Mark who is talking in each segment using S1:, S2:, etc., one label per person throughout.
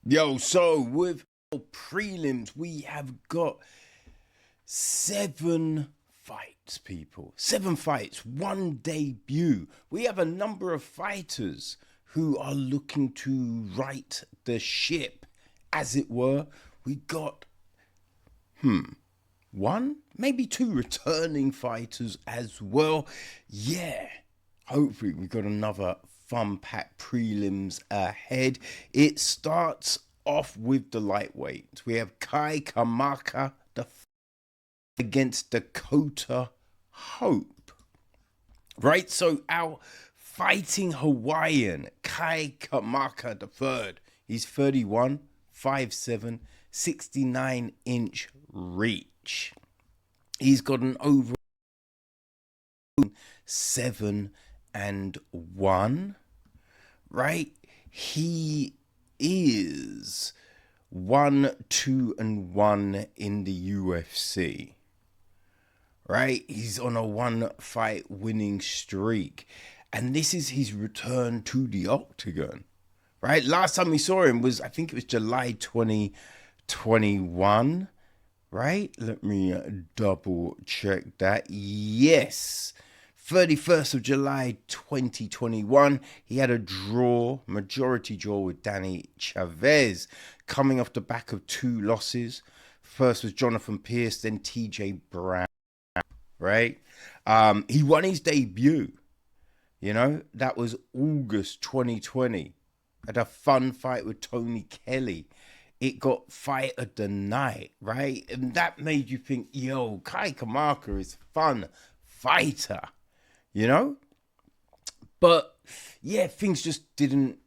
S1: Yo, so with prelims, we have got 7 fights, people. 7 fights, one debut. We have a number of fighters who are looking to right the ship, as it were. We got, one, maybe 2 returning fighters as well. Yeah, hopefully we got another fun-packed prelims ahead. It starts off with the lightweight. We have Kamaka against Dakota Hope. Right, so our fighting Hawaiian, Kamaka the third. He's 31, 5'7", 69-inch reach. He's got an over 7-1, right? He is 1-2-1 in the UFC, right? He's on a 1-fight winning streak, and this is his return to the octagon, right? Last time we saw him was, I think it was July 2021, right? Let me double check that. Yes, 31st of July 2021, he had a majority draw with Danny Chavez, coming off the back of 2 losses. First was Jonathan Pierce, then TJ Brown, right? He won his debut, that was August 2020, at a fun fight with Tony Kelly. It got fight of the night, right? And that made you think, yo, Kamaka is fun fighter. But yeah, things just didn't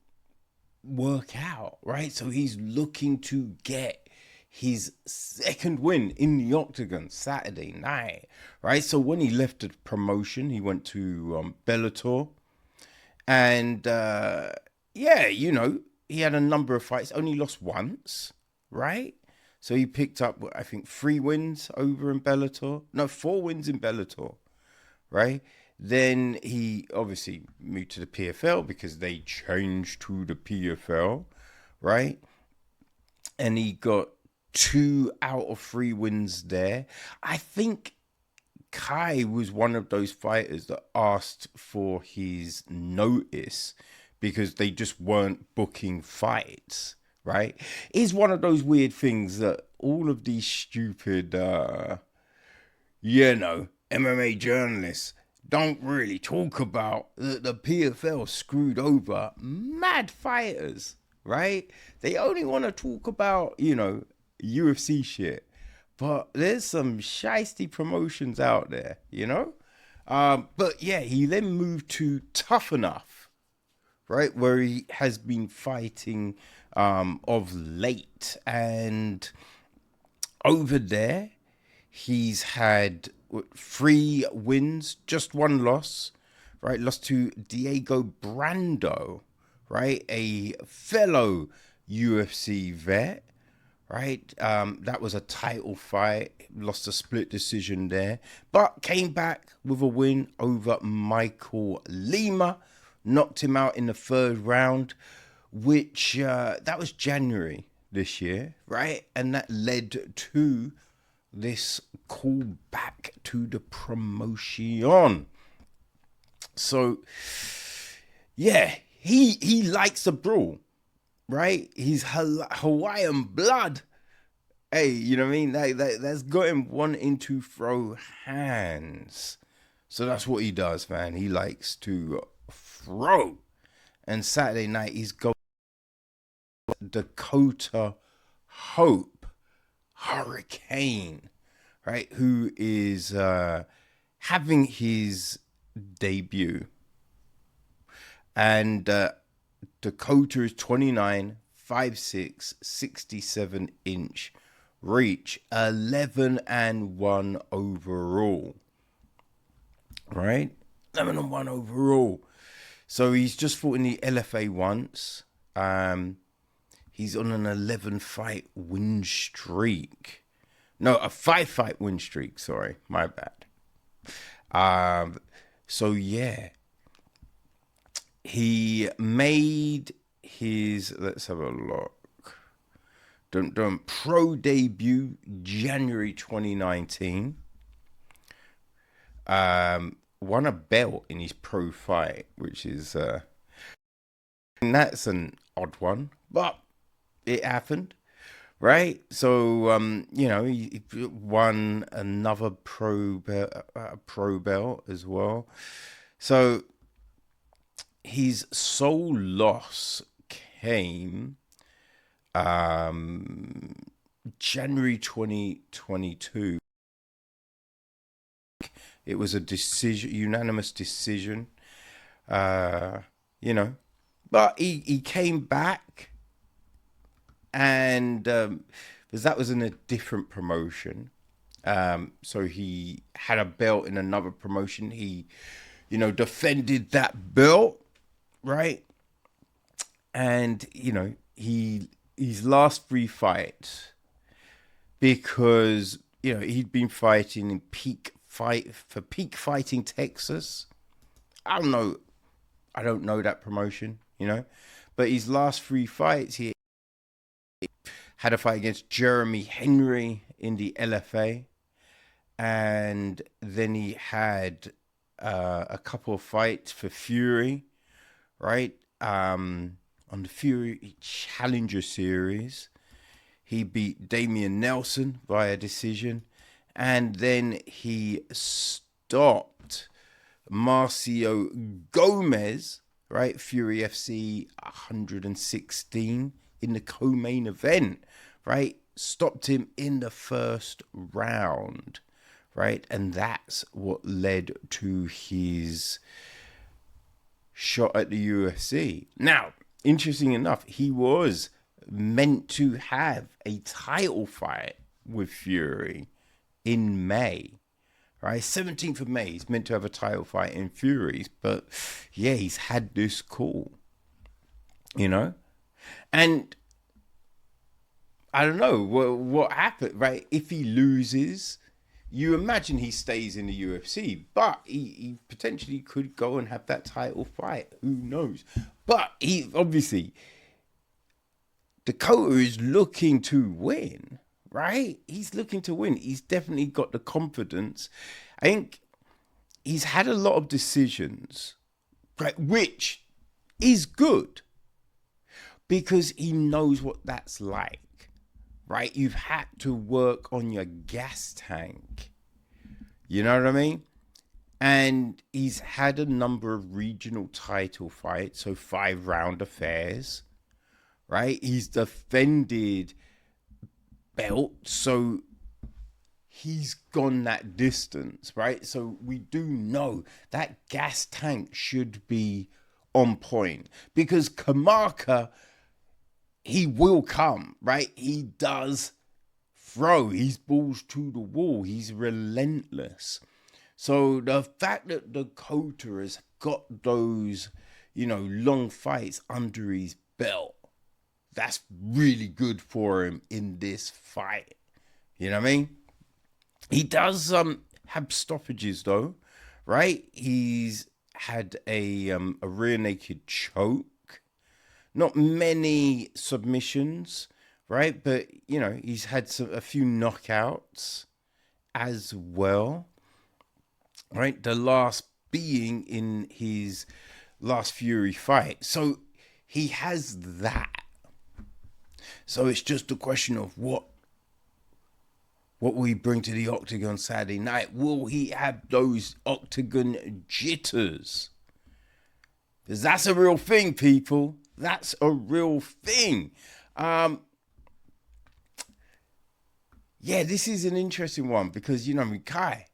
S1: work out, right? So he's looking to get his second win in the octagon Saturday night, right? So when he left the promotion, he went to Bellator, and he had a number of fights, only lost once, right? So he picked up, I think, 3 wins over in Bellator. No, 4 wins in Bellator, right? Then he obviously moved to the PFL because they changed to the PFL, right? And he got 2 out of 3 wins there. I think Kai was one of those fighters that asked for his notice because they just weren't booking fights, right? It's one of those weird things that all of these stupid, MMA journalists don't really talk about. The PFL screwed over mad fighters, right? They only want to talk about, UFC shit. But there's some shiesty promotions out there, But yeah, he then moved to Tough Enough, right? Where he has been fighting of late. And over there, he's had 3 wins, just 1 loss, right? Lost to Diego Brando, right? A fellow UFC vet, right? That was a title fight, lost a split decision there, but came back with a win over Michael Lima, knocked him out in the 3rd round, which that was January this year, right? And that led to this call back to the promotion. So yeah, he likes a brawl, right? He's Hawaiian blood. Hey, you know what I mean? That's got him wanting to throw hands. So that's what he does, man. He likes to throw. And Saturday night, he's going Dakota Hope, Hurricane, right? Who is having his debut. And Dakota is 29, 5'6", 67-inch reach, 11-1 overall, right? 11-1 overall. So he's just fought in the LFA once. He's on an 11-fight win streak. No, a 5-fight win streak. Sorry, my bad. So yeah, he made his, let's have a look. Pro debut January 2019. Won a belt in his pro fight, which is and that's an odd one, but it happened, right? So he won another pro belt as well. So his sole loss came January 2022. It was a unanimous decision, but he came back, and because that was in a different promotion. So he had a belt in another promotion. He, defended that belt, right? And, his last 3 fights, because, he'd been fighting in Peak Fighting Texas. I don't know that promotion, but his last 3 fights, he had a fight against Jeremy Henry in the LFA, and then he had a couple of fights for Fury, right? On the Fury Challenger Series, he beat Damian Nelson via decision, and then he stopped Marcio Gomez, right? Fury FC 116 in the co-main event, right? Stopped him in the first round, right? And that's what led to his shot at the UFC. Now, interesting enough, he was meant to have a title fight with Fury in May, right? 17th of May, he's meant to have a title fight in Furies, but yeah, he's had this call, and I don't know what happened, right? If he loses, you imagine he stays in the UFC, but he potentially could go and have that title fight. Who knows? But he obviously, Dakota is looking to win, right? He's looking to win. He's definitely got the confidence. I think he's had a lot of decisions, right, which is good because he knows what that's like, right? You've had to work on your gas tank. You know what I mean? And he's had a number of regional title fights, so 5-round affairs, right? He's defended belts, so he's gone that distance, right? So we do know that gas tank should be on point because Kamaka, he will come, right? He does throw his balls to the wall. He's relentless. So the fact that Dakota has got those, long fights under his belt, that's really good for him in this fight. You know what I mean? He does have stoppages though, right? He's had a rear naked choke, not many submissions, right? But he's had a few knockouts as well, right? The last being in his last Fury fight, so he has that. So it's just a question of what will he bring to the octagon Saturday night? Will he have those octagon jitters? Because that's a real thing, people. That's a real thing. Yeah, this is an interesting one because, Kai,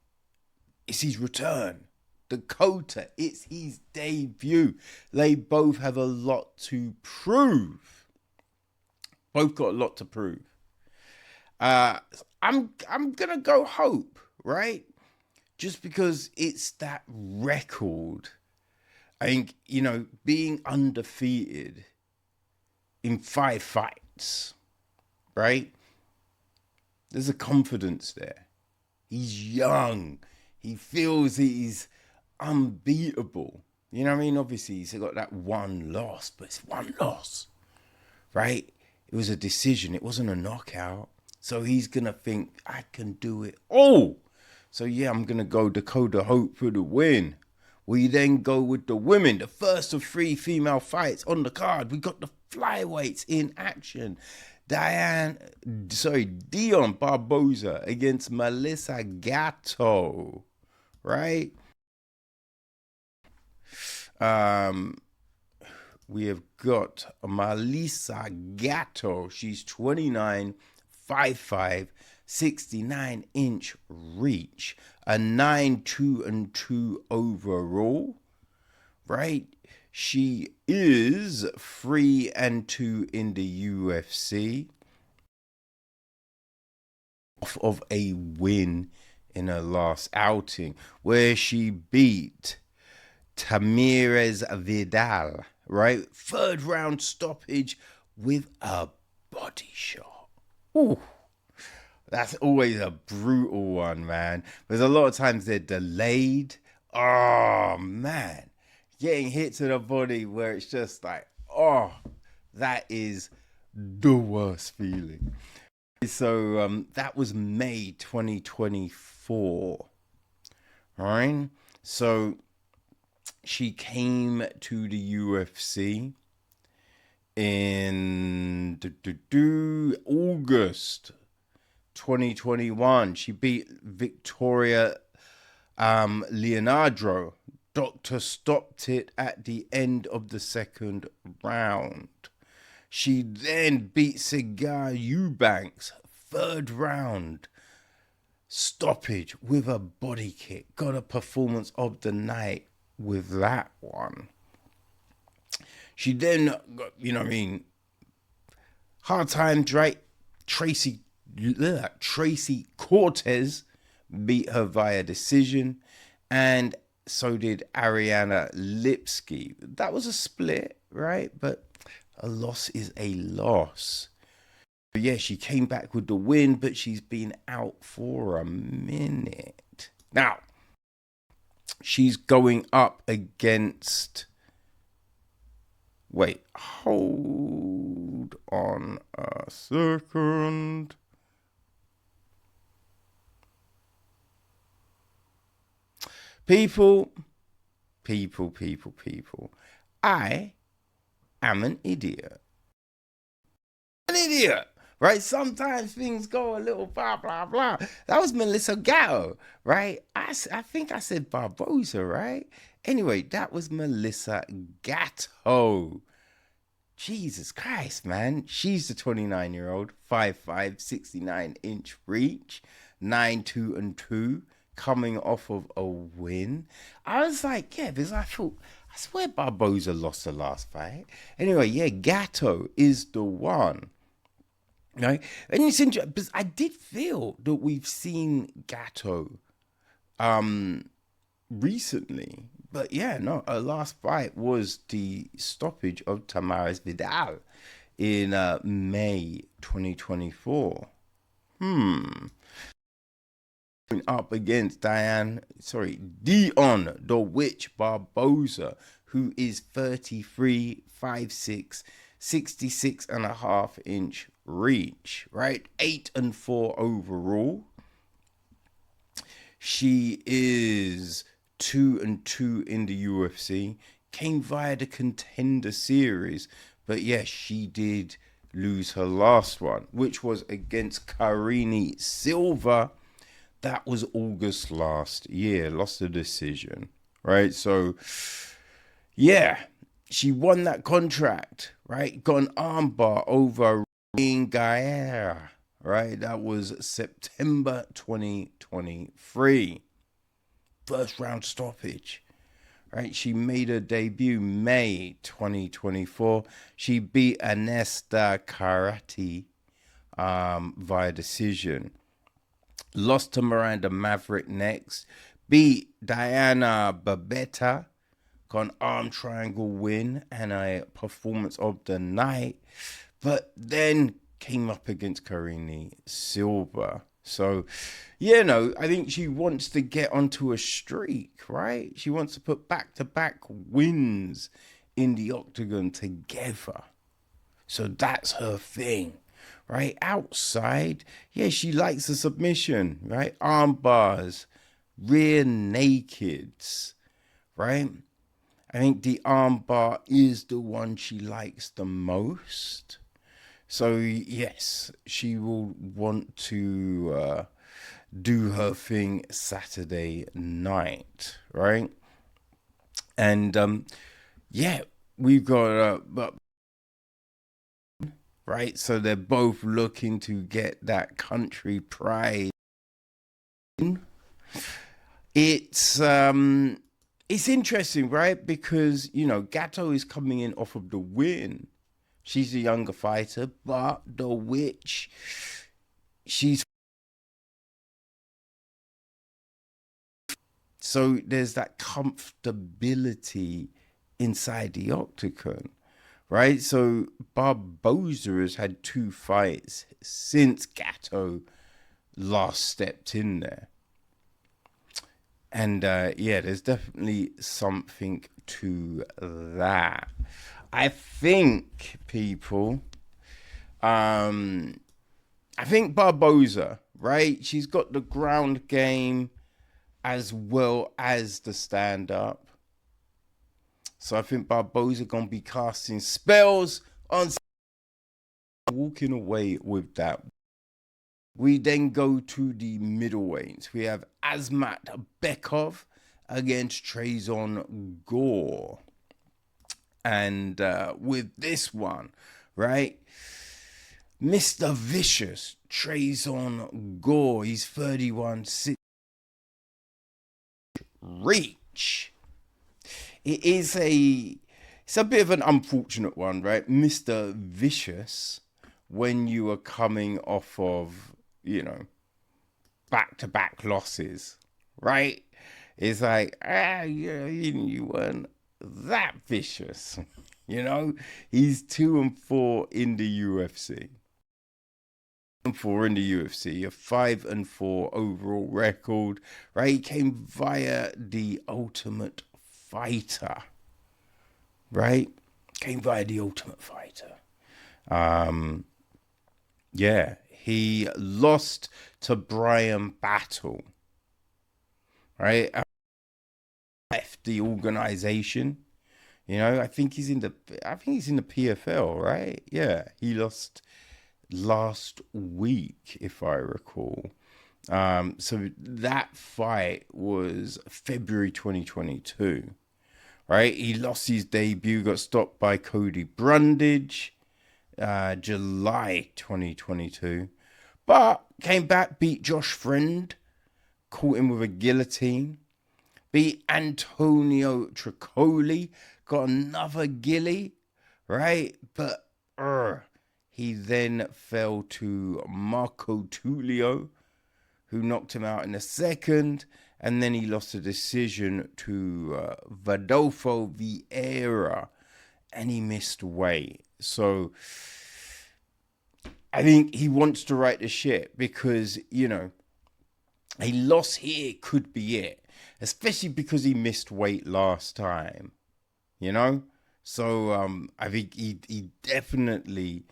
S1: it's his return. Dakota, it's his debut. They both have a lot to prove. Both got a lot to prove. I'm gonna go Hope, right? Just because it's that record. I think, being undefeated in 5 fights, right? There's a confidence there. He's young. He feels he's unbeatable. You know what I mean? Obviously, he's got that one loss, but it's one loss, right? It was a decision. It wasn't a knockout. So he's going to think, I can do it. Oh! So yeah, I'm going to go Dakota Hope for the win. We then go with the women. The first of 3 female fights on the card. We got the flyweights in action. Dione Barbosa against Melissa Gatto. Right? We have got Melissa Gatto. She's 29, 5'5", 69-inch reach, a 9-2-2 overall, right? She is 3-2 in the UFC, off of a win in her last outing, where she beat Tamires Vidal, right? 3rd round stoppage with a body shot. Ooh. That's always a brutal one, man. There's a lot of times they're delayed. Oh, man. Getting hit to the body where it's just like, oh, that is the worst feeling. So that was May 2024. All right. So she came to the UFC in August 2021. She beat Victoria Leonardo. Doctor stopped it at the end of the 2nd round. She then beat Cigar Eubanks, 3rd round stoppage with a body kick. Got a performance of the night with that one. She then got, hard time, right? Tracy Cortez beat her via decision, and so did Ariana Lipsky. That was a split, right? But a loss is a loss. But yeah, she came back with the win, but she's been out for a minute. Now, she's going up against... Wait, hold on a second. People. I am an idiot. Right? Sometimes things go a little blah, blah, blah. That was Melissa Gatto, right? I think I said Barbosa, right? Anyway, that was Melissa Gatto. Jesus Christ, man. She's the 29-year-old, 5'5", 69-inch reach, 9-2-2, coming off of a win. I was like, yeah, because I swear Barbosa lost the last fight. Anyway, yeah, Gatto is the one. Right? And it's interesting, because I did feel that we've seen Gatto recently. But yeah, no, her last fight was the stoppage of Tamires Vidal in May 2024. Up against Dione the Witch Barbosa, who is 33, 5'6", 66.5-inch reach, right? 8-4 overall. She is 2-2 in the UFC. Came via the Contender Series, but yes, she did lose her last one, which was against Karine Silva. That was August last year. Lost the decision, right? So, yeah, she won that contract, right? Got an armbar over Guilherme, right? That was September 2023. 1st round stoppage, right? She made her debut May 2024. She beat Anesta Karate via decision. Lost to Miranda Maverick next. Beat Diana Babetta. Got an arm triangle win and a performance of the night. But then came up against Karine Silva. So, I think she wants to get onto a streak, right? She wants to put back-to-back wins in the octagon together. So that's her thing, right? Outside, yeah, she likes a submission, right? Arm bars, rear nakeds, right? I think the arm bar is the one she likes the most. So yes, she will want to do her thing Saturday night, right? And yeah, we've got but right, so they're both looking to get that country pride. It's interesting, right? Because Gatto is coming in off of the win. She's a younger fighter, but the witch, she's so there's that comfortability inside the octagon, right? So Barbosa has had 2 fights since Gatto last stepped in there. And yeah, there's definitely something to that. I think I think Barbosa, right? She's got the ground game as well as the stand up. So I think Barbosa gonna be casting spells on, walking away with that. We then go to the middleweights. We have Azamat Bekoev against Tresean Gore. And with this one, right, Mr. Vicious, Tresean Gore, he's 31-6 reach. It's a bit of an unfortunate one, right? Mr. Vicious, when you are coming off of, back-to-back losses, right? It's like, you weren't that vicious. He's 2-4 in the UFC. 4 in the UFC, a 5-4 overall record, right? He came via the Ultimate Fighter, right? Came via the Ultimate Fighter. Yeah, he lost to Brian Battle, right? Left the organization. I think he's in the PFL, right? Yeah, he lost last week, if I recall. So that fight was February 2022, right? He lost his debut, got stopped by Cody Brundage, July 2022, but came back, beat Josh Friend, caught him with a guillotine, beat Antonio Tricoli, got another gilly, right? But he then fell to Marco Tullio, who knocked him out in the second, and then he lost a decision to Rodolfo Vieira, and he missed weight. So I think he wants to right the ship because, a loss here could be it, especially because he missed weight last time, So I think he definitely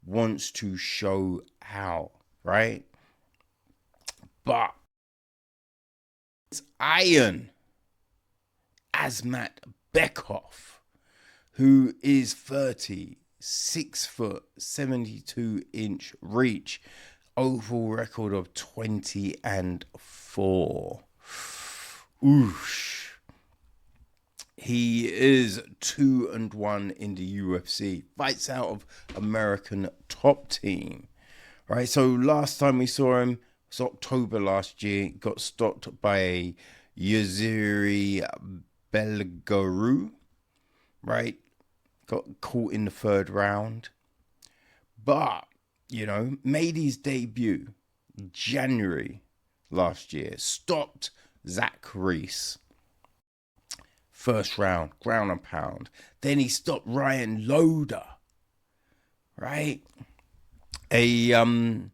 S1: wants to show out, right? But it's Iron Azamat Bekoev, who is 6 foot 72-inch reach, overall record of 20-4. Oosh. He is 2-1 in the UFC. Fights out of American Top Team. Right, so last time we saw him was October last year. Got stopped by Yuziri Belgaru. Right, got caught in the 3rd round. But, made his debut January last year. Stopped Zach Reese. 1st round, ground and pound. Then he stopped Ryan Loader, right? Another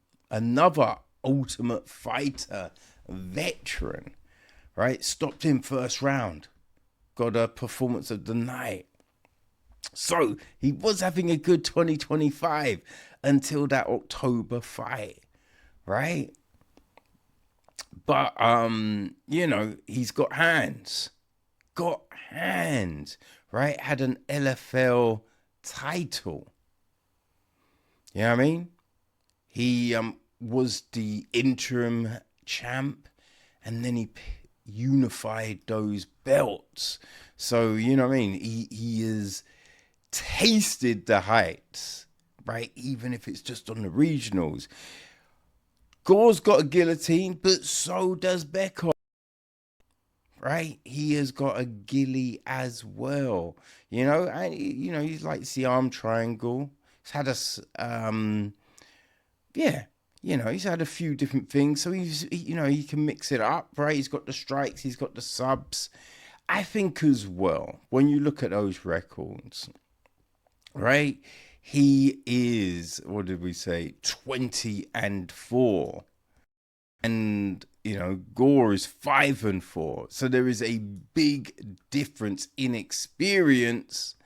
S1: Ultimate Fighter veteran, right? Stopped him 1st round. Got a performance of the night. So he was having a good 2025 until that October fight, right? But you know, he's got hands. Got hands, right? Had an LFL title. You know what I mean? He was the interim champ, and then he unified those belts. So, you know what I mean? He has tasted the heights, right? Even if it's just on the regionals. Gore's got a guillotine, but so does Bekoev, right? He has got a gilly as well, you know, and you know he's like the arm triangle. He's had yeah, you know, he's had a few different things, so you know, he can mix it up, right? He's got the strikes, he's got the subs. I think as well, when you look at those records, right? He is, what did we say, 20-4. And, you know, Gore is 5-4. So there is a big difference in experience.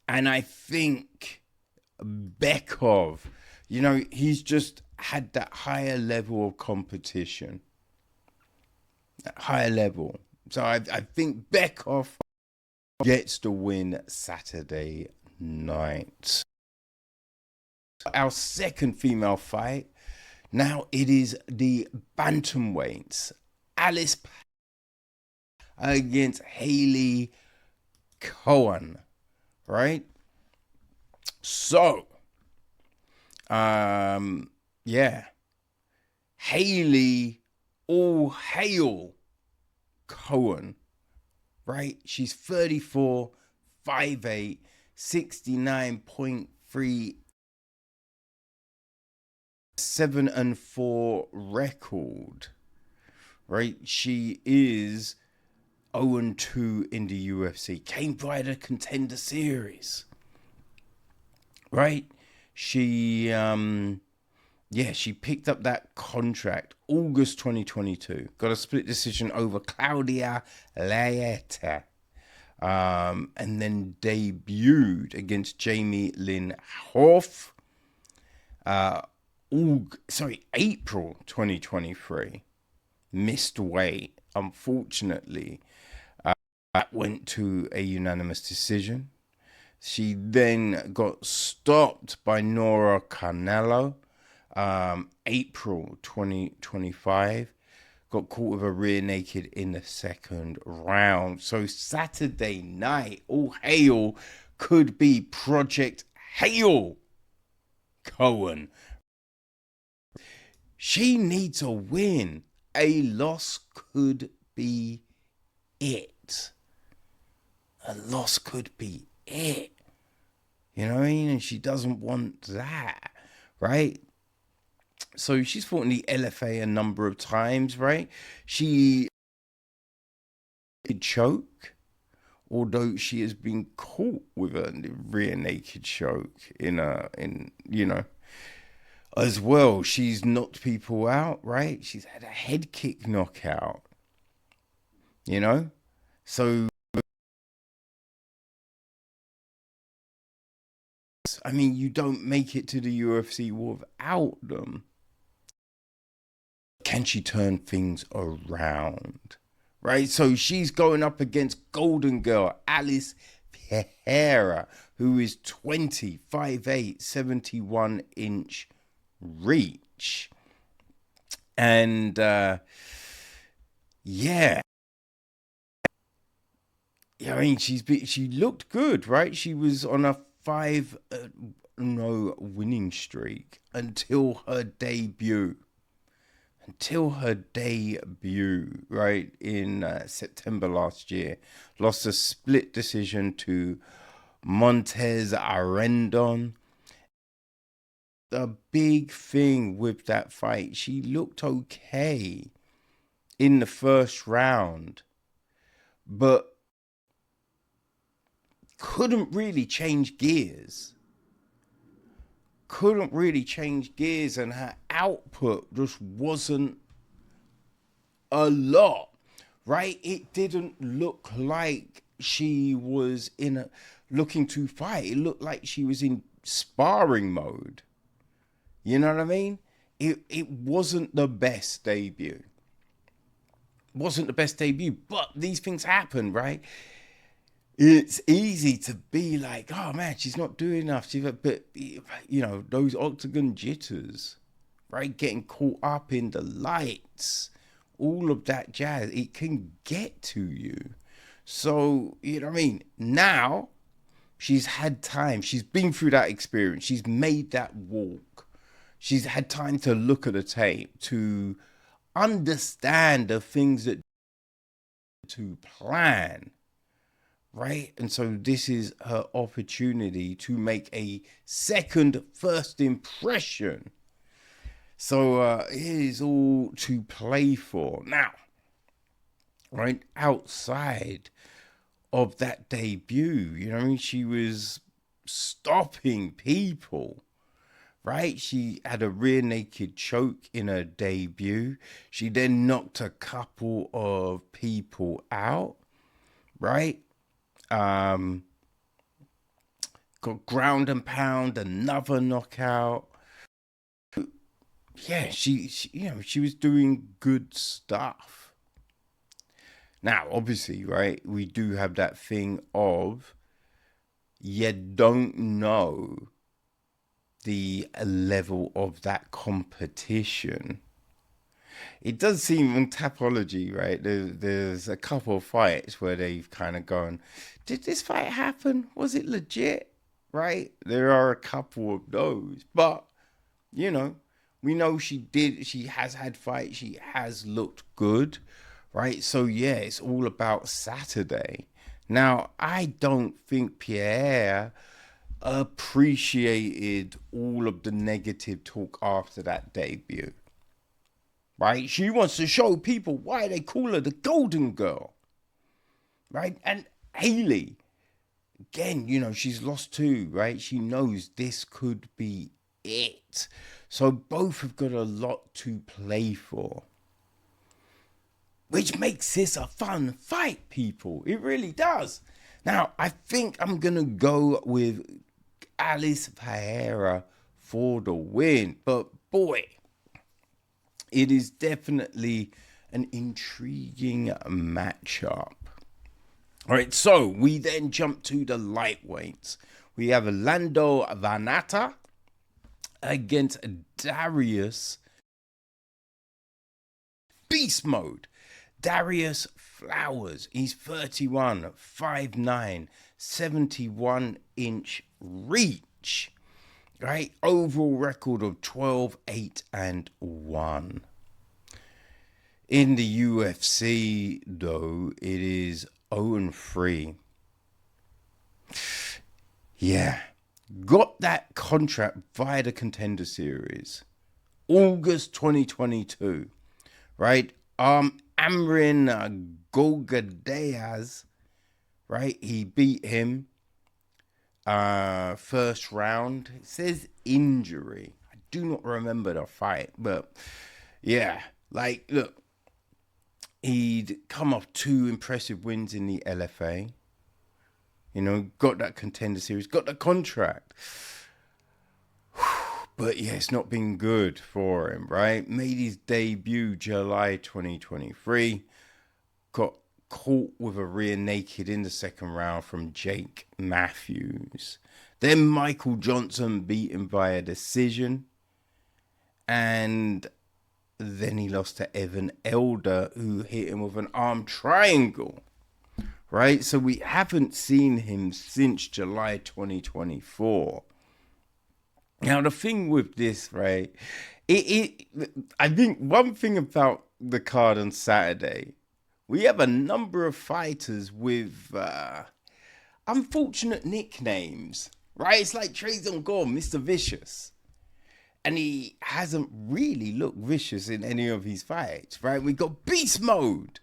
S1: And I think Bekoev, you know, he's just had that higher level of competition. That higher level. So I think Bekoev gets the win Saturday night. Our second female fight. Now it is the Bantamweights. Alice against Hailey Cowan. Right? So, yeah. Hailey, all hail Cowan. Right? She's 34, 5'8", 69.3, 7-4 record. Right? She is 0-2 in the UFC. Came by the Contender Series. Right? She she picked up that contract August 2022. Got a split decision over Claudia Laeta. And then debuted against Jamie Lynn Hoff. April 2023. Missed weight, unfortunately. That went to a unanimous decision. She then got stopped by Nora Canelo, April 2025. Got caught with a rear naked in the second round. So Saturday night, all hail could be Project Hail Cowan. She needs a win. A loss could be it. A loss could be it. You know what I mean? And she doesn't want that, right? So she's fought in the LFA a number of times, right? She did choke, although she has been caught with a rear naked choke in you know, as well. She's knocked people out, right? She's had a head kick knockout, you know? So, I mean, you don't make it to the UFC without them. Can she turn things around? Right? So she's going up against Golden Girl, Alice Pereira, who is 20, 5'8", 71-inch reach. And, yeah. I mean, she looked good, right? She was on a 5-0 winning streak until her debut. Right, in September last year. Lost a split decision to Montez Arendon. The big thing with that fight, she looked okay in the first round, but couldn't really change gears. And her output just wasn't a lot, right? It didn't look like she was in a, looking to fight. It looked like she was in sparring mode. You know what I mean? It wasn't the best debut. Wasn't the best debut, but these things happen, right? It's easy to be like, oh man, she's not doing enough. But you know, those octagon jitters, right? Getting caught up in the lights, all of that jazz, it can get to you. So, you know what I mean? Now, she's had time. She's been through that experience. She's made that walk. She's had time to look at the tape, to understand the things that to plan, right? And so this is her opportunity to make a second first impression. So it is all to play for. Now, right, outside of that debut, you know what I mean? She was stopping people, right? She had a rear naked choke in her debut. She then knocked a couple of people out, right? Got ground and pound, another knockout. Yeah, she you know, she was doing good stuff. Now, obviously, right, we do have that thing of you don't know the level of that competition. It does seem on Tapology, right? There's a couple of fights where they've kind of gone, did this fight happen? Was it legit? Right? There are a couple of those. But, you know, we know she has had fights. She has looked good, right? So, yeah, it's all about Saturday. Now, I don't think Pereira appreciated all of the negative talk after that debut, right? She wants to show people why they call her the Golden Girl, right? And Hailey, again, you know, she's lost too, right? She knows this could be it. So both have got a lot to play for, which makes this a fun fight, people. It really does. Now, I think I'm going to go with Alice Pereira for the win. But boy, it is definitely an intriguing matchup. All right, so we then jump to the lightweights. We have Lando Vannata against Darrius. Beast mode. Darrius Flowers. He's 31, 5'9", 71-inch reach. Right? Overall record of 12-8-1. In the UFC, though, it is 0-3. Yeah. Got that contract via the Contender Series. August 2022. Right? Amrin Golgadayaz, right? He beat him first round. It says injury. I do not remember the fight, but yeah, like, look, he'd come off 2 impressive wins in the LFA. You know, got that Contender Series, got the contract. But yeah, it's not been good for him, right? Made his debut July 2023. Got caught with a rear naked in the second round from Jake Matthews. Then Michael Johnson beat him via decision. And then he lost to Evan Elder, who hit him with an arm triangle. Right? So we haven't seen him since July 2024. Now, the thing with this, right, I think one thing about the card on Saturday, we have a number of fighters with unfortunate nicknames, right? It's like Tresean Gore, Mr. Vicious. And he hasn't really looked vicious in any of his fights, right? We got Beast Mode,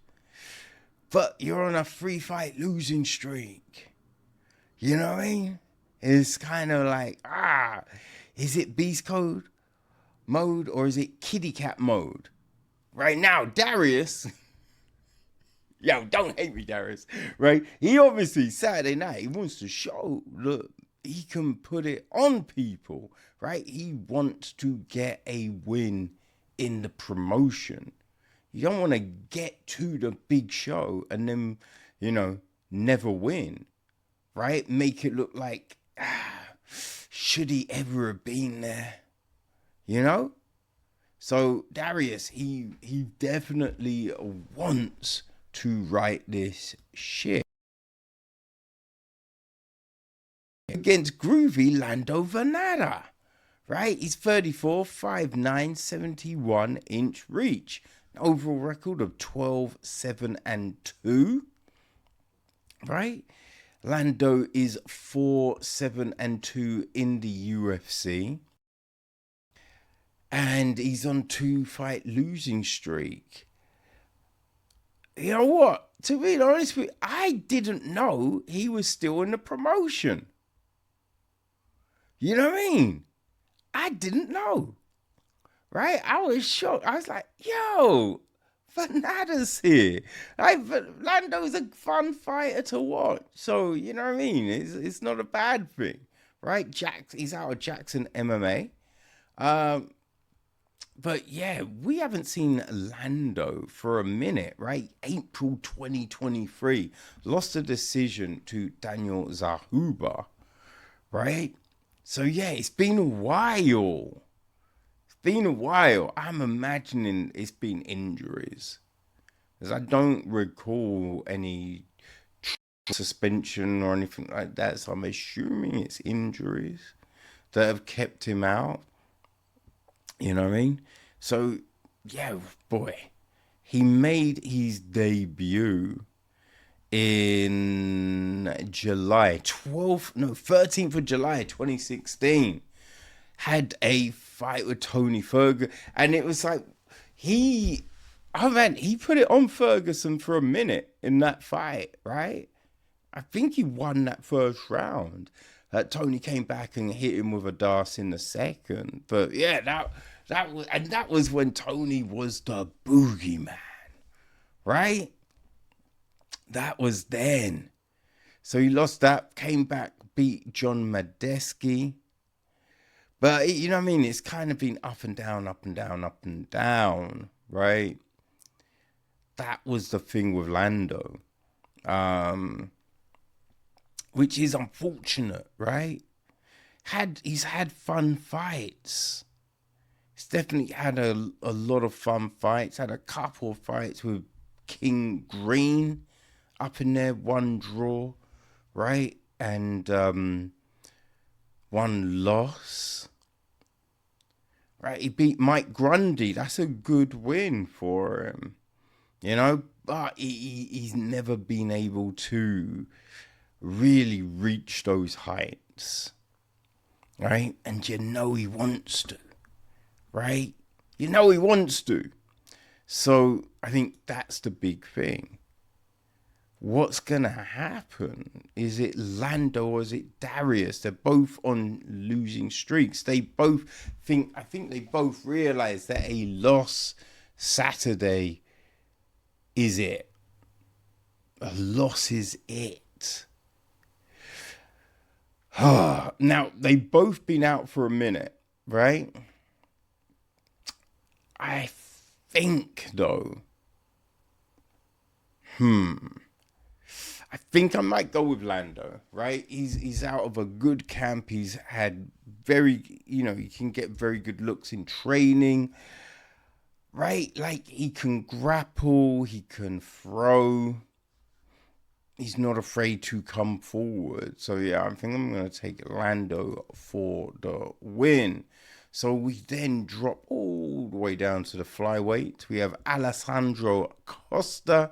S1: but you're on a 3-fight losing streak. You know what I mean? It's kind of like, is it Beast Code mode or is it Kitty Cat mode? Right now, Darrius, Yo, don't hate me, Darrius. Right? He obviously, Saturday night, he wants to show, look, he can put it on people, right? He wants to get a win in the promotion. You don't want to get to the big show and then, never win, right? Make it look like, should he ever have been there? So Darrius, he definitely wants to right this shit. Against groovy Lando Vannata, right? He's 34, 5'9", 71-inch reach. An overall record of 12-7-2, right? Lando is 4-7-2 in the UFC. And he's on 2-fight losing streak. You know what? To be honest with you, I didn't know he was still in the promotion. You know what I mean? I didn't know. Right? I was shocked. I was like, yo, Vannata's here. Lando's a fun fighter to watch. So, you know what I mean? It's not a bad thing. Right? He's out of Jackson MMA. But yeah, we haven't seen Lando for a minute, right? April 2023. Lost a decision to Daniel Zahuba, right? So yeah, it's been a while. I'm imagining it's been injuries. Because I don't recall any suspension or anything like that. So I'm assuming it's injuries that have kept him out. You know what I mean? So, yeah, boy, he made his debut in 13th of July, 2016. Had a fight with Tony Ferguson. And it was like, he put it on Ferguson for a minute in that fight, right? I think he won that first round. Tony came back and hit him with a Darce in the second. But yeah, that was when Tony was the boogeyman, right? That was then. So he lost that, came back, beat John Medeski. But you know what I mean? It's kind of been up and down, up and down, up and down, right? That was the thing with Lando. Which is unfortunate, right? He's had fun fights. He's definitely had a lot of fun fights. Had a couple of fights with King Green up in there, one draw, right? And one loss. Right? He beat Mike Grundy. That's a good win for him. But he's never been able to really reach those heights, right? And he wants to, right? He wants to. So I think that's the big thing. What's gonna happen? Is it Lando or is it Darrius? They're both on losing streaks. I think they both realize that a loss Saturday is it. A loss is it. Now, they've both been out for a minute, right? I think, though, I think I might go with Lando, right? He's out of a good camp. He's had he can get very good looks in training, right? Like, he can grapple, he can throw. He's not afraid to come forward. So, yeah, I think I'm going to take Lando for the win. So, we then drop all the way down to the flyweight. We have Alessandro Costa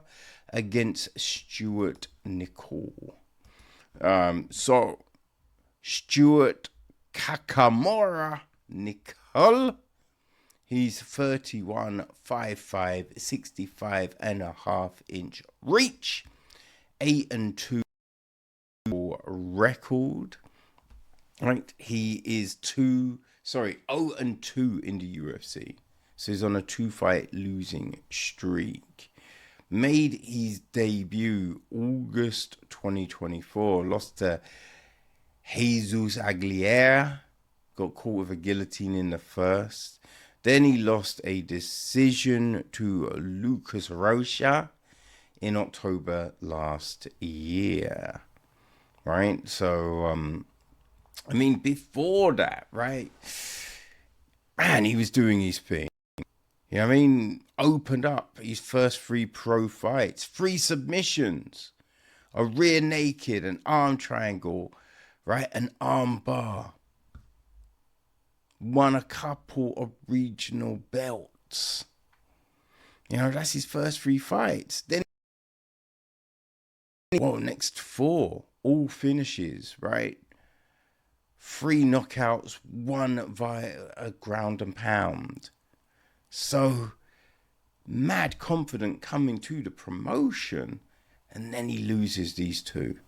S1: against Stewart Nicoll. So, Stewart Kakamora Nicoll. He's 31, 5'5", 65.5-inch reach. 8-2 record, right? He is 0-2 in the UFC. So he's on a 2-fight losing streak. Made his debut August 2024. Lost to Jesus Aguilera. Got caught with a guillotine in the first. Then he lost a decision to Lucas Rocha in October last year. Right? So, I mean, before that, right? Man, he was doing his thing. You know what I mean? Opened up his first 3 pro fights, 3 submissions, a rear naked, an arm triangle, right? An arm bar. Won a couple of regional belts. You know, that's his first 3 fights. Then, well, next 4, all finishes, right? 3 knockouts, 1 via a ground and pound. So, mad confident coming to the promotion, and then he loses these 2.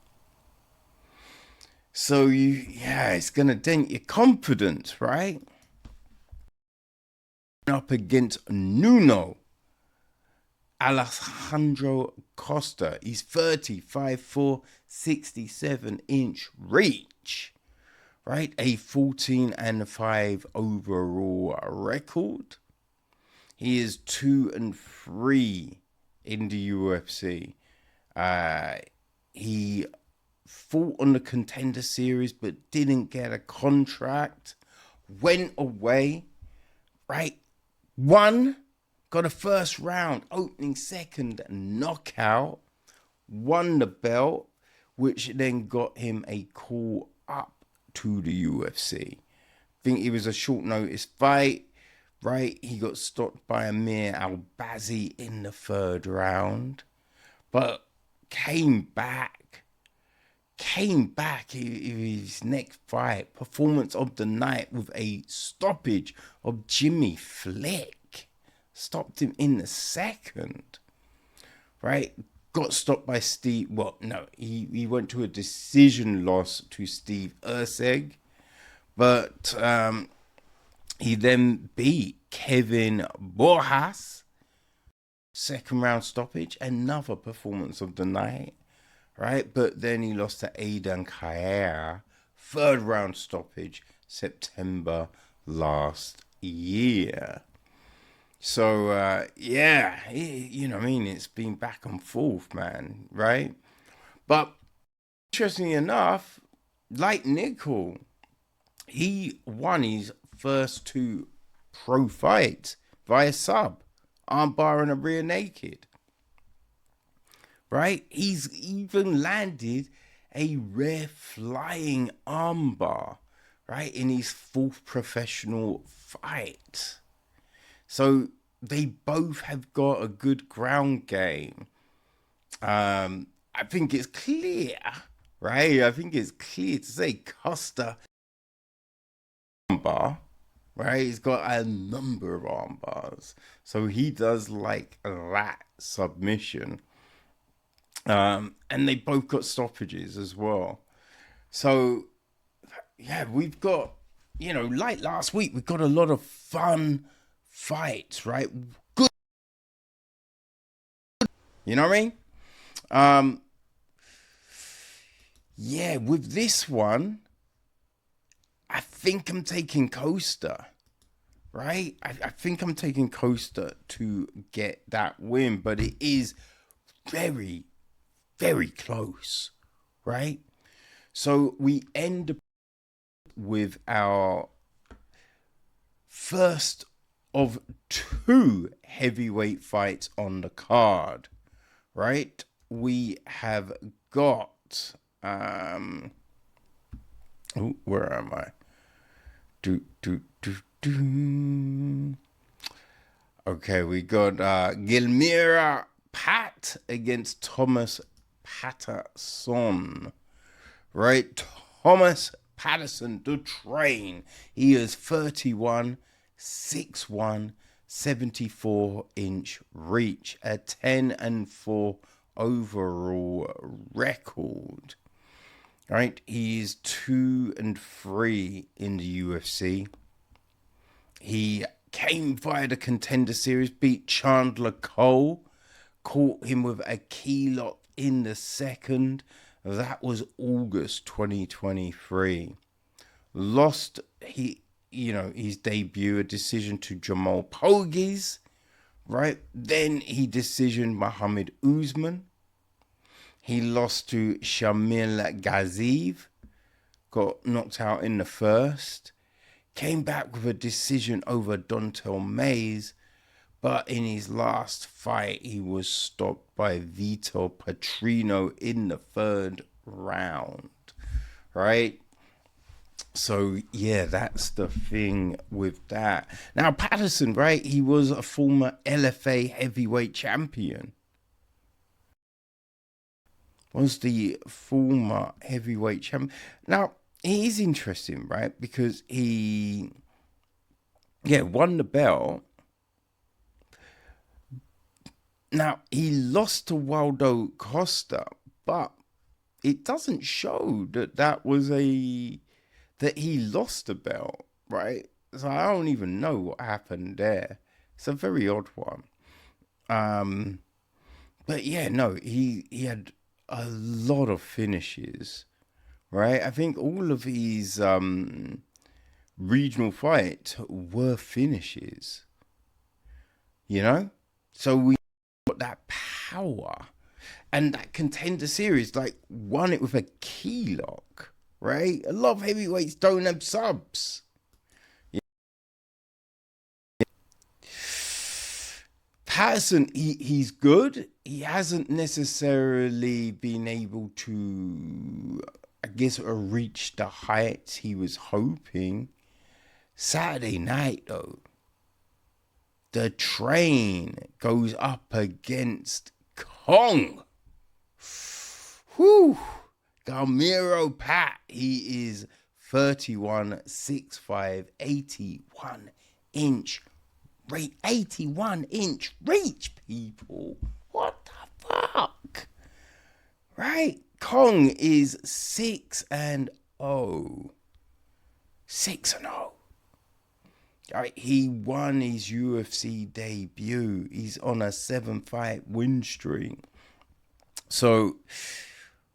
S1: So, it's going to dent your confidence, right? Up against Nuno Alessandro Costa. He's 30, 5'4", 67-inch reach. Right? A 14-5 overall record. He is 2-3 in the UFC. He fought on the Contender Series but didn't get a contract. Went away. Right? Won. Got a first round opening second knockout. Won the belt, which then got him a call up to the UFC. I think it was a short notice fight, right? He got stopped by Amir Albazi in the 3rd round, but came back in his next fight. Performance of the night with a stoppage of Jimmy Flick. Stopped him in the 2nd, right? Got stopped by Steve. Well, no, he went to a decision loss to Steve Erceg, but he then beat Kevin Borjas. 2nd round stoppage, another performance of the night, right? But then he lost to Aidan Carrera, 3rd round stoppage, September last year. So, you know what I mean? It's been back and forth, man, right? But interestingly enough, like Nicoll, he won his first 2 pro fights via sub, armbar and a rear naked, right? He's even landed a rare flying armbar, right, in his 4th professional fight. So they both have got a good ground game. I think it's clear, right? I think it's clear to say Costa armbar, right? He's got a number of armbars. So he does like that submission. And they both got stoppages as well. So, yeah, we've got, you know, like last week, we've got a lot of fun fights, right? Good. You know what I mean? Yeah, with this one, I think I'm taking Costa, right? I think I'm taking Costa to get that win, but it is very, very close, right? So we end with our first of 2 heavyweight fights on the card, right? We have got where am I? Okay, we got Guilherme Pat against Thomas Petersen, right? Thomas Petersen, the train. He is 31, 6'1", 74-inch reach, a 10-4 overall record. Right, he is 2-3 in the UFC. He came via the Contender Series, beat Chandler Cole, caught him with a key lock in the second. That was August 2023. Lost his debut, a decision to Jamal Pogues, right? Then he decisioned Muhammad Usman. He lost to Shamil Gaziev, got knocked out in the first. Came back with a decision over Dontel Mays, but in his last fight, he was stopped by Vitor Petrino in the third round, right? So, yeah, that's the thing with that. Now, Petersen, right, he was a former LFA heavyweight champion. Was the former heavyweight champion. Now, he is interesting, right, because he, won the belt. Now, he lost to Waldo Costa, but it doesn't show that he lost the belt, right? So I don't even know what happened there. It's a very odd one. But yeah, no, he had a lot of finishes, right? I think all of his regional fights were finishes, So we got that power. And that Contender Series, won it with a key lock, right? A lot of heavyweights don't have subs. Yeah. Petersen, he's good. He hasn't necessarily been able to, I guess, reach the heights he was hoping. Saturday night, though, the train goes up against Kong. Whew. Galmiro Pat, he is 31, 6'5", 81-inch reach, people. What the fuck? Right? Kong is 6-0. 6-0. Right, he won his UFC debut. He's on a 7-fight win streak. So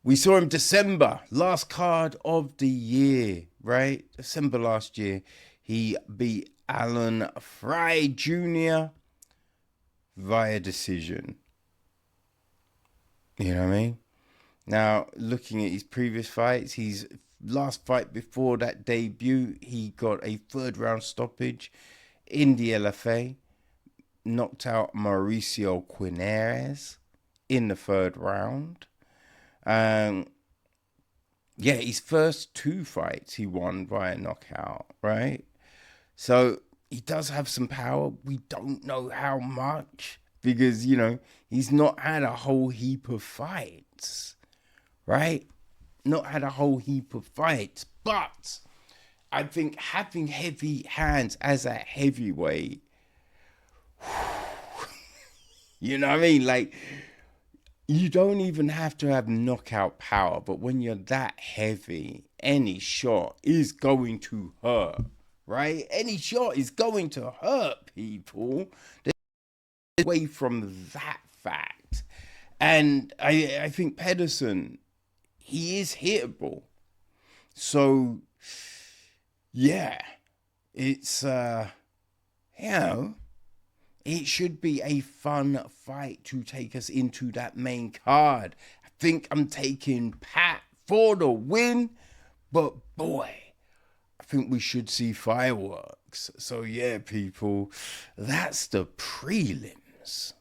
S1: we saw him December, last card of the year, right? December last year, he beat Alan Fry Jr. via decision. You know what I mean? Now, looking at his previous fights, his last fight before that debut, he got a third round stoppage in the LFA, knocked out Mauricio Quinarez in the third round. His first two fights he won via knockout, right? So he does have some power. We don't know how much because, he's not had a whole heap of fights, right? Not had a whole heap of fights. But I think having heavy hands as a heavyweight, you know what I mean? You don't even have to have knockout power, but when you're that heavy, any shot is going to hurt, right? Any shot is going to hurt people. There's away from that fact. And I think Petersen, he is hittable. So, yeah, it's, it should be a fun fight to take us into that main card. I think I'm taking Pat for the win, but boy, I think we should see fireworks. So yeah, people, that's the prelims.